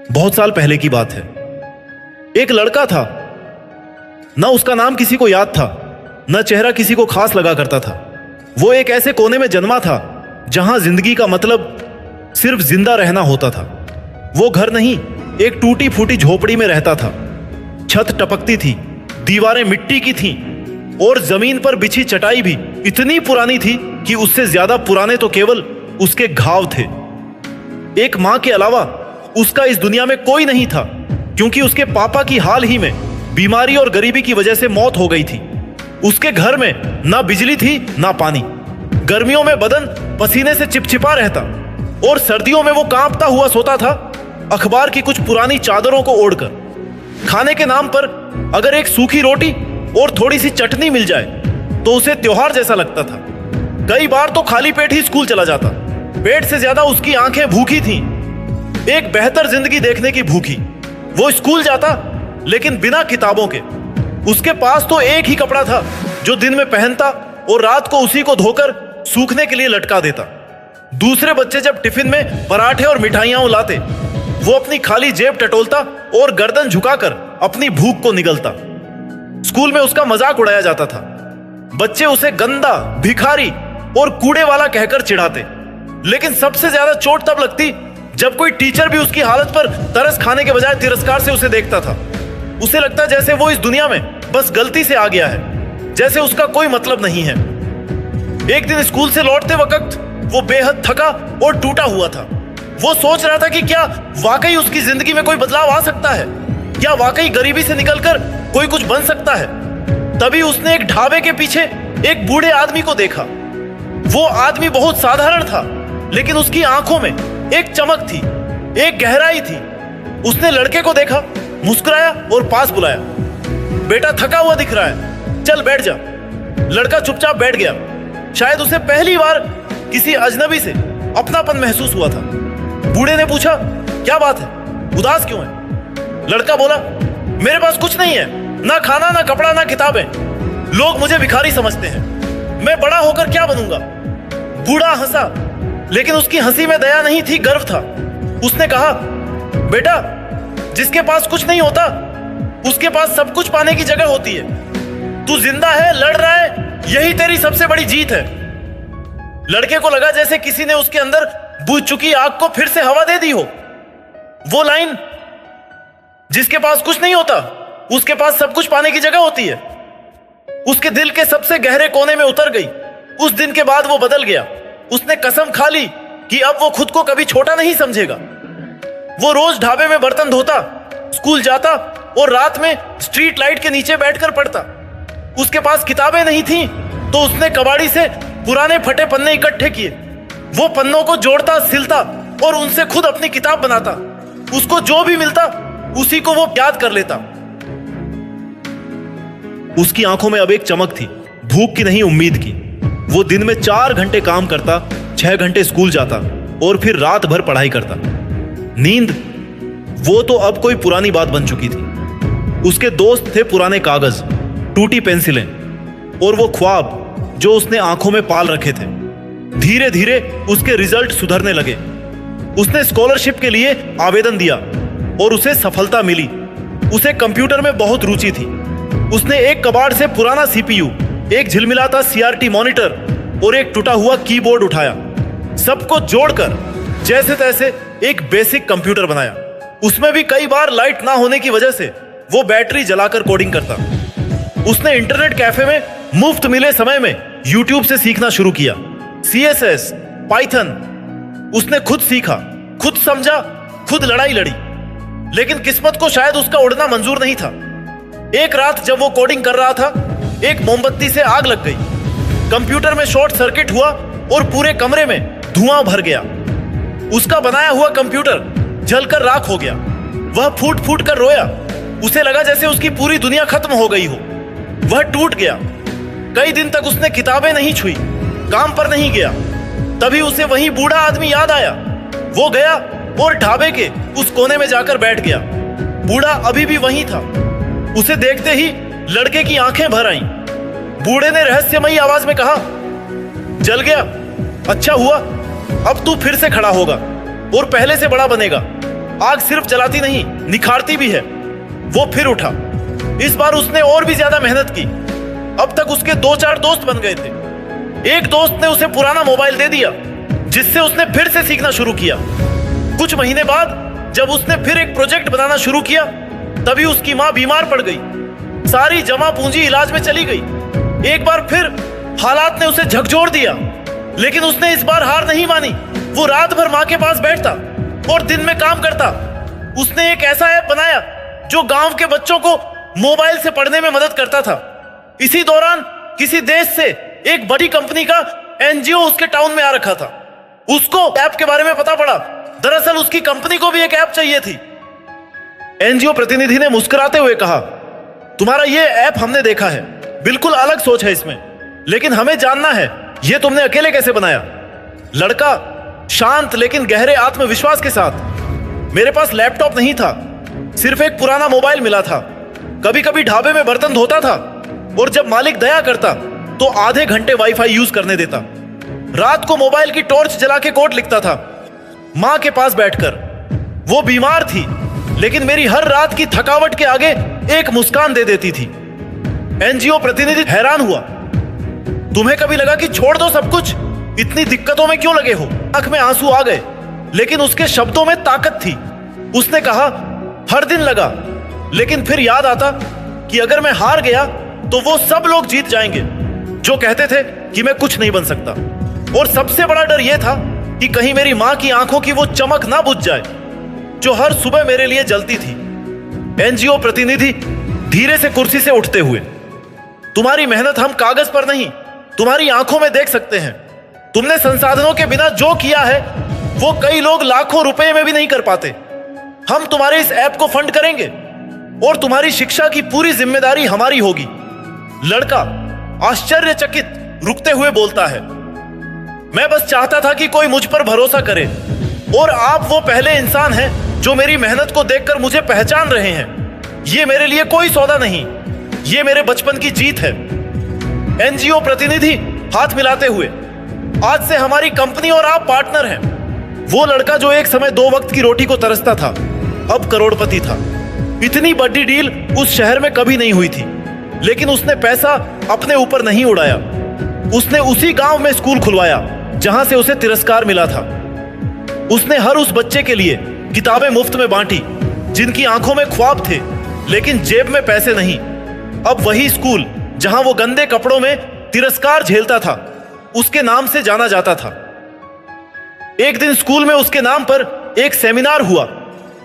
बहुत साल पहले की बात है। एक लड़का था, न उसका नाम किसी को याद था, न चेहरा किसी को खास लगा करता था। वो एक ऐसे कोने में जन्मा था जहां जिंदगी का मतलब सिर्फ जिंदा रहना होता था। वो घर नहीं, एक टूटी फूटी झोपड़ी में रहता था। छत टपकती थी, दीवारें मिट्टी की थीं और जमीन पर बिछी चटाई भी इतनी पुरानी थी कि उससे ज्यादा पुराने तो केवल उसके घाव थे। एक मां के अलावा उसका इस दुनिया में कोई नहीं था, क्योंकि उसके पापा की हाल ही में बीमारी और गरीबी की वजह से मौत हो गई थी। उसके घर में ना बिजली थी ना पानी। गर्मियों में बदन पसीने से चिपचिपा रहता और सर्दियों में वो कांपता हुआ सोता था, अखबार की कुछ पुरानी चादरों को ओढ़कर। खाने के नाम पर अगर एक सूखी रोटी और थोड़ी सी चटनी मिल जाए तो उसे त्योहार जैसा लगता था। कई बार तो खाली पेट ही स्कूल चला जाता। पेट से ज्यादा उसकी आंखें भूखी थीं, एक बेहतर जिंदगी देखने की भूखी। वो स्कूल जाता लेकिन बिना किताबों के। उसके पास तो एक ही कपड़ा था जो दिन में पहनता और रात को उसी को धोकर सूखने के लिए लटका देता। दूसरे बच्चे जब टिफिन में पराठे और मिठाइयां लाते, वो अपनी खाली जेब टटोलता और गर्दन झुकाकर अपनी भूख को निगलता। स्कूल में उसका मजाक उड़ाया जाता था। बच्चे उसे गंदा, भिखारी और कूड़े वाला कहकर चिढ़ाते, लेकिन सबसे ज्यादा चोट तब लगती जब कोई टीचर भी उसकी हालत पर तरस खाने के बजाय तिरस्कार से उसे देखता था। उसे लगता जैसे वो इस दुनिया में बस गलती से आ गया है, जैसे उसका कोई मतलब नहीं है। एक दिन स्कूल से लौटते वक्त वो बेहद थका और टूटा हुआ था। वो सोच रहा था कि क्या वाकई उसकी जिंदगी में कोई बदलाव आ सकता है, क्या वाकई गरीबी से निकलकर कोई कुछ बन सकता है। तभी उसने एक ढाबे के पीछे एक बूढ़े आदमी को देखा। वो आदमी बहुत साधारण था, लेकिन उसकी आंखों में एक चमक थी, एक गहराई थी। उसने लड़के को देखा, मुस्कुराया और पास बुलाया। बेटा थका हुआ दिख रहा है, चल बैठ जा। लड़का चुपचाप बैठ गया। शायद उसे पहली बार किसी अजनबी से अपनापन महसूस हुआ था। बूढ़े ने पूछा, क्या बात है, उदास क्यों है? लड़का बोला, मेरे पास कुछ नहीं है, ना खाना, ना कपड़ा, ना किताबें। लोग मुझे भिखारी समझते हैं। मैं बड़ा होकर क्या बनूंगा? बूढ़ा हंसा, लेकिन उसकी हंसी में दया नहीं थी, गर्व था। उसने कहा, बेटा जिसके पास कुछ नहीं होता उसके पास सब कुछ पाने की जगह होती है। तू जिंदा है, लड़ रहा है, यही तेरी सबसे बड़ी जीत है। लड़के को लगा जैसे किसी ने उसके अंदर बुझ चुकी आग को फिर से हवा दे दी हो। वो लाइन, जिसके पास कुछ नहीं होता उसके पास सब कुछ पाने की जगह होती है, उसके दिल के सबसे गहरे कोने में उतर गई। उस दिन के बाद वो बदल गया। उसने कसम खा ली कि अब वो खुद को कभी छोटा नहीं समझेगा। वो रोज ढाबे में बर्तन धोता, स्कूल जाता और रात में स्ट्रीट लाइट के नीचे बैठकर पढ़ता। उसके पास किताबें नहीं थीं, तो उसने कबाड़ी से पुराने फटे पन्ने इकट्ठे किए। वो पन्नों को जोड़ता, सिलता और उनसे खुद अपनी किताब बनाता। उसको जो भी मिलता उसी को वो याद कर लेता। उसकी आंखों में अब एक चमक थी, भूख की नहीं, उम्मीद की। वो दिन में 4 घंटे काम करता, 6 घंटे स्कूल जाता और फिर रात भर पढ़ाई करता। नींद, वो तो अब कोई पुरानी बात बन चुकी थी। उसके दोस्त थे पुराने कागज, टूटी पेंसिलें और वो ख्वाब जो उसने आंखों में पाल रखे थे। धीरे धीरे उसके रिजल्ट सुधरने लगे। उसने स्कॉलरशिप के लिए आवेदन दिया और उसे सफलता मिली। उसे कंप्यूटर में बहुत रुचि थी। उसने एक कबाड़ से पुराना सीपीयू, एक झिलमिलाता सीआरटी मॉनिटर और एक टूटा हुआ कीबोर्ड उठाया। सबको जोड़कर जैसे तैसे एक बेसिक कंप्यूटर बनाया। उसमें भी कई बार लाइट ना होने की वजह से वो बैटरी जलाकर कोडिंग करता। उसने इंटरनेट कैफे में मुफ्त मिले समय में यूट्यूब से सीखना शुरू किया। सीएसएस, पाइथन उसने खुद सीखा, खुद समझा, खुद लड़ाई लड़ी। लेकिन किस्मत को शायद उसका उड़ना मंजूर नहीं था। एक रात जब वो कोडिंग कर रहा था, एक मोमबत्ती से आग लग गई। कंप्यूटर में शॉर्ट सर्किट हुआ और पूरे कमरे में धुआं भर गया। उसका बनाया हुआ कंप्यूटर जलकर राख हो गया। वह फूट फूट कर रोया। उसे लगा जैसे उसकी पूरी दुनिया खत्म हो गई हो। वह टूट गया। कई दिन तक उसने किताबें नहीं छुई, काम पर नहीं गया। तभी उसे वही बूढ़ा आदमी याद आया। वो गया और ढाबे के उस कोने में जाकर बैठ गया। बूढ़ा अभी भी वहीं था। उसे देखते ही लड़के की आंखें भर आईं। बूढ़े ने रहस्यमयी आवाज में कहा, जल गया, अच्छा हुआ, अब तू फिर से खड़ा होगा और पहले से बड़ा बनेगा। आग सिर्फ जलाती नहीं, निखारती भी है। वो फिर उठा। इस बार उसने और भी ज्यादा मेहनत की। अब तक उसके 2-4 दोस्त बन गए थे। एक दोस्त ने उसे पुराना मोबाइल दे दिया, जिससे उसने फिर से सीखना शुरू किया। कुछ महीने बाद जब उसने फिर एक प्रोजेक्ट बनाना शुरू किया, तभी उसकी मां बीमार पड़ गई। सारी जमा पूंजी इलाज में चली गई। एक बार फिर हालात ने उसे झकझोर दिया, लेकिन उसने इस बार हार नहीं मानी। वो रात भर मां के पास बैठता और दिन में काम करता। उसने एक ऐसा ऐप बनाया जो गांव के बच्चों को मोबाइल से पढ़ने में मदद करता था। इसी दौरान किसी देश से एक बड़ी कंपनी का एनजीओ उसके टाउन में आ रखा था। उसको ऐप के बारे में पता पड़ा। दरअसल उसकी कंपनी को भी एक ऐप चाहिए थी। एनजीओ प्रतिनिधि ने मुस्कुराते हुए कहा, तुम्हारा ये ऐप हमने देखा है, बिल्कुल अलग सोच है इसमें, लेकिन हमें जानना है ये तुमने अकेले कैसे बनाया। लड़का शांत लेकिन गहरे आत्मविश्वास के साथ, मेरे पास लैपटॉप नहीं था, सिर्फ एक पुराना मोबाइल मिला था। कभी कभी ढाबे में बर्तन धोता था और जब मालिक दया करता तो आधे घंटे वाईफाई यूज करने देता। रात को मोबाइल की टॉर्च जला के कोड लिखता था। मां के पास बैठकर। वो बीमार थी, लेकिन मेरी हर रात की थकावट के आगे एक मुस्कान दे देती थी। एनजीओ प्रतिनिधि हैरान हुआ, तुम्हें कभी लगा कि छोड़ दो सब कुछ, इतनी दिक्कतों में क्यों लगे हो? आंख में आंसू आ गए, लेकिन उसके शब्दों में ताकत थी। उसने कहा, हर दिन लगा, लेकिन फिर याद आता कि अगर मैं हार गया तो वो सब लोग जीत जाएंगे जो कहते थे कि मैं कुछ नहीं बन सकता। और सबसे बड़ा डर यह था कि कहीं मेरी मां की आंखों की वो चमक ना बुझ जाए जो हर सुबह मेरे लिए जलती थी। एनजीओ प्रतिनिधि धीरे से कुर्सी से उठते हुए, तुम्हारी मेहनत हम कागज पर नहीं, तुम्हारी आंखों में देख सकते हैं। तुमने संसाधनों के बिना जो किया है वो कई लोग लाखों रुपए में भी नहीं कर पाते। हम तुम्हारे इस ऐप को फंड करेंगे और तुम्हारी शिक्षा की पूरी जिम्मेदारी हमारी होगी। लड़का आश्चर्यचकित रुकते हुए बोलता है, मैं बस चाहता था कि कोई मुझ पर भरोसा करे, और आप वो पहले इंसान हैं जो मेरी मेहनत को देखकर मुझे पहचान रहे हैं। ये मेरे लिए कोई सौदा नहीं, ये मेरे बचपन की जीत है। एनजीओ प्रतिनिधि हाथ मिलाते हुए, आज से हमारी कंपनी और आप पार्टनर हैं। वो लड़का जो एक समय 2 वक्त की रोटी को तरसता था, अब करोड़पति था। इतनी बड़ी डील उस शहर में कभी नहीं हुई थी, लेकिन उसने पैसा अपने ऊपर नहीं उड़ाया। उसने उसी गांव में स्कूल खुलवाया जहां से उसे तिरस्कार मिला था। उसने हर उस बच्चे के लिए किताबें मुफ्त में बांटी जिनकी आंखों में ख्वाब थे लेकिन जेब में पैसे नहीं। अब वही स्कूल जहां वो गंदे कपड़ों में तिरस्कार झेलता था, उसके नाम से जाना जाता था। एक दिन स्कूल में उसके नाम पर एक सेमिनार हुआ।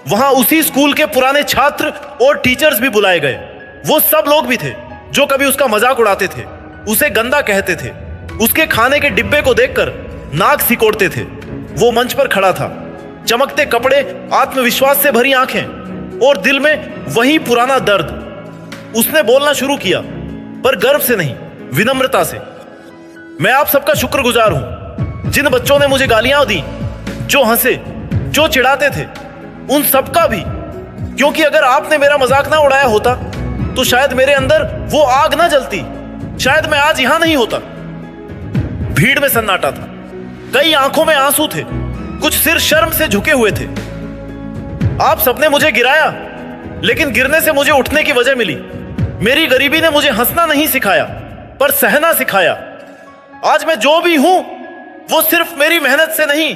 वहां उसी स्कूल के पुराने छात्र और टीचर्स भी बुलाए गए। वो सब लोग भी थे जो कभी उसका मजाक उड़ाते थे, उसे गंदा कहते थे, उसके खाने के डिब्बे को देखकर नाक सिकोड़ते थे। वो मंच पर खड़ा था, चमकते कपड़े, आत्मविश्वास से भरी आंखें और दिल में वही पुराना दर्द। उसने बोलना शुरू किया, पर गर्व से नहीं, विनम्रता से। मैं आप सबका शुक्रगुजार हूं, जिन बच्चों ने मुझे गालियां दी, जो हंसे, जो चिढ़ाते थे, उन सबका भी। क्योंकि अगर आपने मेरा मजाक ना उड़ाया होता तो शायद मेरे अंदर वो आग ना जलती, शायद मैं आज यहां नहीं होता। भीड़ में सन्नाटा था, कई आंखों में आंसू थे, कुछ सिर शर्म से झुके हुए थे। आप सबने मुझे गिराया, लेकिन गिरने से मुझे उठने की वजह मिली। मेरी गरीबी ने मुझे हंसना नहीं सिखाया, पर सहना सिखाया। आज मैं जो भी हूं वो सिर्फ मेरी मेहनत से नहीं,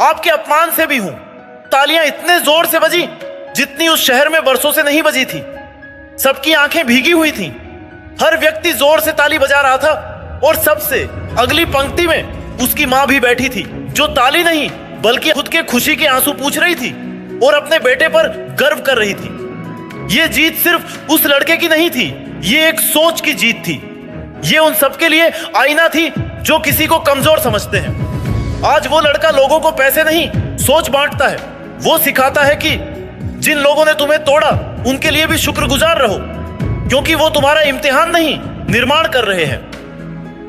आपके अपमान से भी हूं। तालियां इतने जोर से बजी जितनी उस शहर में बरसों से नहीं बजी थी। सबकी आंखें भीगी हुई थीं। हर व्यक्ति जोर से ताली बजा रहा था, और सबसे अगली पंक्ति में उसकी मां भी बैठी थी, जो ताली नहीं बल्कि खुद के खुशी के आंसू पूछ रही थी और अपने बेटे पर गर्व कर रही थी। ये जीत सिर्फ उस लड़के की नहीं थी, ये एक सोच की जीत थी। ये उन सबके लिए आईना थी जो किसी को कमजोर समझते हैं। आज वो लड़का लोगों को पैसे नहीं, सोच बांटता है। वो सिखाता है कि जिन लोगों ने तुम्हें तोड़ा उनके लिए भी शुक्रगुजार रहो, क्योंकि वो तुम्हारा इम्तिहान नहीं, निर्माण कर रहे हैं।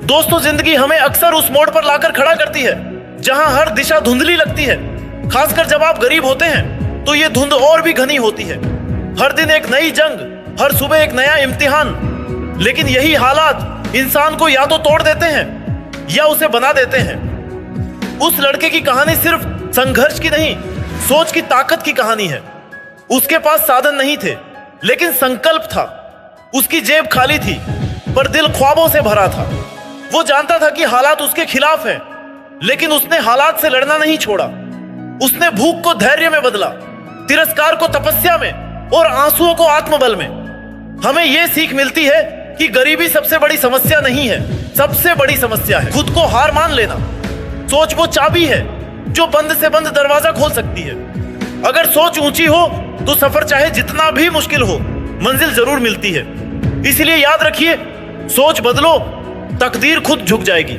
दोस्तों, जिंदगी हमें अक्सर उस मोड़ पर लाकर खड़ा करती है जहां हर दिशा धुंधली लगती है। खासकर जब आप गरीब होते हैं तो ये धुंध और भी घनी होती है। हर दिन एक नई जंग, हर सुबह एक नया इम्तिहान। लेकिन यही हालात इंसान को या तो तोड़ देते हैं या उसे बना देते हैं। उस लड़के की कहानी सिर्फ संघर्ष की नहीं, सोच की ताकत की कहानी है। उसके पास साधन नहीं थे, लेकिन संकल्प था। उसकी जेब खाली थी, पर दिल ख्वाबों से भरा था। वो जानता था कि हालात उसके खिलाफ हैं, लेकिन उसने हालात से लड़ना नहीं छोड़ा। उसने भूख को धैर्य में बदला, तिरस्कार को तपस्या में और आंसुओं को आत्मबल में। हमें यह सीख मिलती है कि गरीबी सबसे बड़ी समस्या नहीं है, सबसे बड़ी समस्या है खुद को हार मान लेना। सोच वो चाबी है जो बंद से बंद दरवाजा खोल सकती है। अगर सोच ऊंची हो तो सफर चाहे जितना भी मुश्किल हो, मंजिल जरूर मिलती है। इसलिए याद रखिए, सोच बदलो, तकदीर खुद झुक जाएगी।